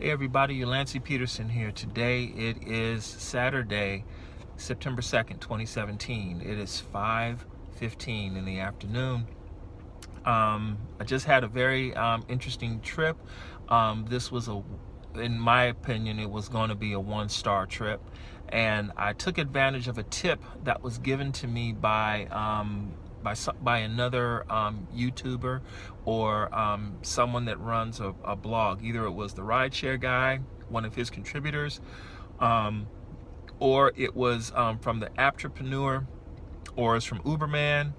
Hey everybody, Lancey Peterson here. Today it is Saturday, September 2nd, 2017. It is 5:15 in the afternoon. I just had a very interesting trip. This was in my opinion, it was going to be a 1-star trip. And I took advantage of a tip that was given to me by another YouTuber or someone that runs a blog. Either it was the rideshare guy, one of his contributors, or it was from the Apptrepreneur, or it's from Uberman.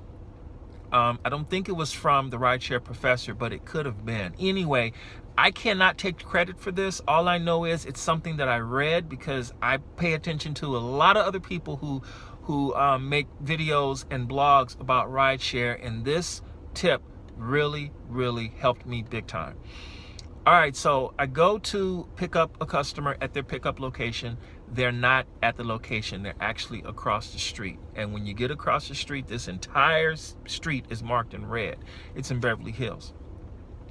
I don't think it was from the rideshare professor, but it could have been. Anyway, I cannot take credit for this. All I know is it's something that I read because I pay attention to a lot of other people who make videos and blogs about rideshare, and this tip really helped me big time. All right, so I go to pick up a customer at their pickup location. They're not at the location. They're actually across the street. And when you get across the street, this entire street is marked in red. It's in Beverly Hills.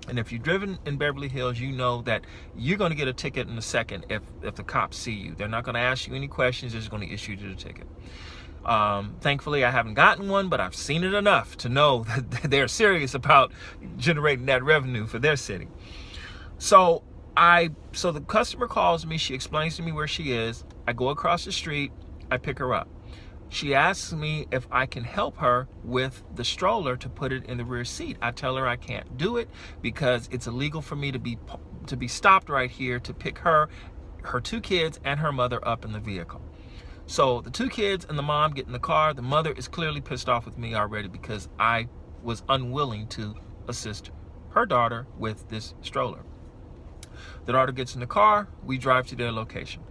And if you've driven in Beverly Hills, you know that you're going to get a ticket in a second if the cops see you. They're not going to ask you any questions. They're just going to issue you the ticket. Thankfully, I haven't gotten one, but I've seen it enough to know that they're serious about generating that revenue for their city. So the customer calls me. She explains to me where she is. I go across the street. I pick her up. She asks me if I can help her with the stroller to put it in the rear seat. I tell her I can't do it because it's illegal for me to be stopped right here to pick her 2 kids, and her mother up in the vehicle. So the 2 kids and the mom get in the car. The mother is clearly pissed off with me already because I was unwilling to assist her daughter with this stroller. The daughter gets in the car. We drive to their location.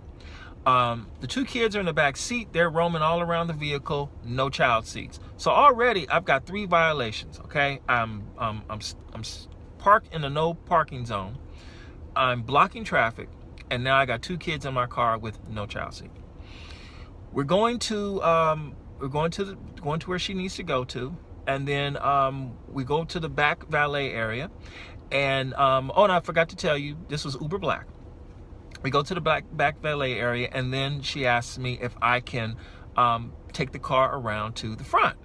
The 2 kids are in the back seat. They're roaming all around the vehicle. No child seats. So already I've got 3 violations. Okay, I'm parked in a no parking zone. I'm blocking traffic, and now I got 2 kids in my car with no child seat. We're going to where she needs to go to, and then we go to the back valet area. And and I forgot to tell you, this was UberBLACK. We go to the back valet area, and then she asks me if I can take the car around to the front.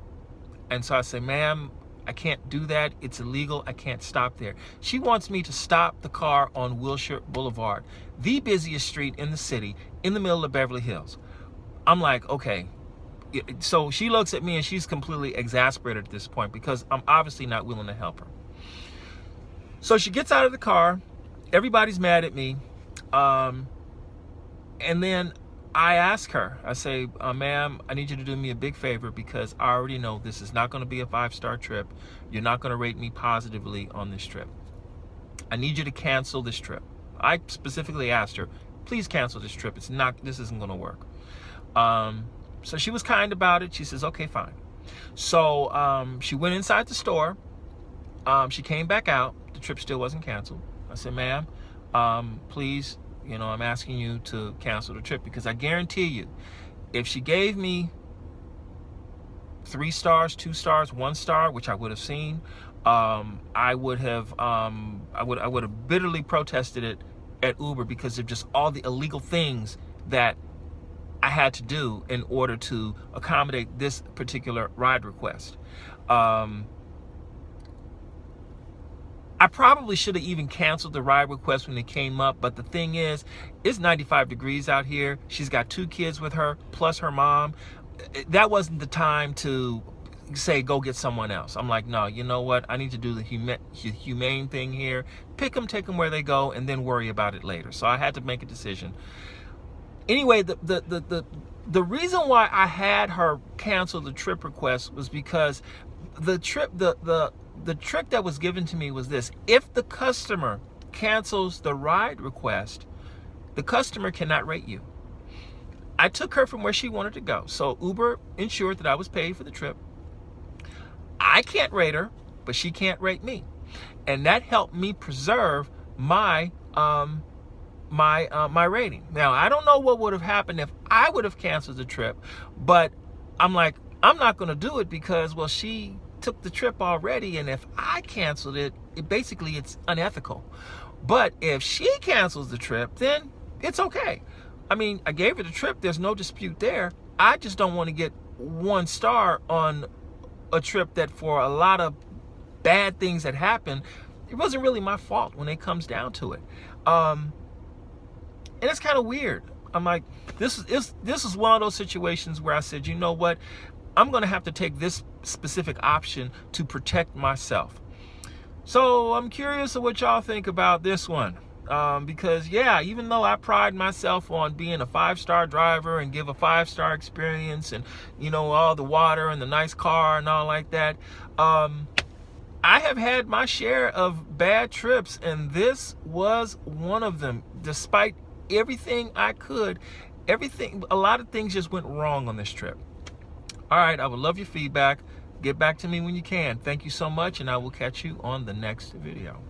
And so I say, ma'am, I can't do that. It's illegal. I can't stop there. She wants me to stop the car on Wilshire Boulevard, the busiest street in the city, in the middle of Beverly Hills. I'm like, okay. So she looks at me and she's completely exasperated at this point because I'm obviously not willing to help her. So she gets out of the car. Everybody's mad at me. And then I ask her, I say, ma'am, I need you to do me a big favor because I already know this is not going to be a 5-star trip. You're not going to rate me positively on this trip. I need you to cancel this trip. I specifically asked her, please cancel this trip. This isn't going to work. So she was kind about it. She says, okay, fine. So she went inside the store. She came back out. The trip still wasn't canceled. I said, ma'am, please, I'm asking you to cancel the trip because I guarantee you, if she gave me 3 stars, 2 stars, 1 star, which I would have seen, I would have bitterly protested it at Uber because of just all the illegal things that I had to do in order to accommodate this particular ride request. I probably should have even canceled the ride request when it came up, but the thing is, it's 95 degrees out here. She's got 2 kids with her, plus her mom. That wasn't the time to say, go get someone else. I'm like, no, you know what? I need to do the humane thing here. Pick them, take them where they go, and then worry about it later. So I had to make a decision. Anyway, the reason why I had her cancel the trip request was because the trick that was given to me was this: if the customer cancels the ride request, the customer cannot rate you. I took her from where she wanted to go, so Uber ensured that I was paid for the trip. I can't rate her, but she can't rate me, and that helped me preserve my my rating. Now, I don't know what would have happened if I would have canceled the trip, but I'm like, I'm not going to do it because, well, she took the trip already, and if I canceled it, it's unethical. But if she cancels the trip, then it's okay. I mean, I gave her the trip. There's no dispute there. I just don't want to get 1 star on a trip that, for a lot of bad things that happened, it wasn't really my fault when it comes down to it. And it's kind of weird. I'm like, this is one of those situations where I said, you know what? I'm going to have to take this specific option to protect myself. So I'm curious of what y'all think about this one. Because yeah, even though I pride myself on being a 5-star driver and give a 5-star experience, and you know, all the water and the nice car and all like that, I have had my share of bad trips, and this was one of them. Despite everything a lot of things just went wrong on this trip. All right, I would love your feedback. Get back to me when you can. Thank you so much, and I will catch you on the next video.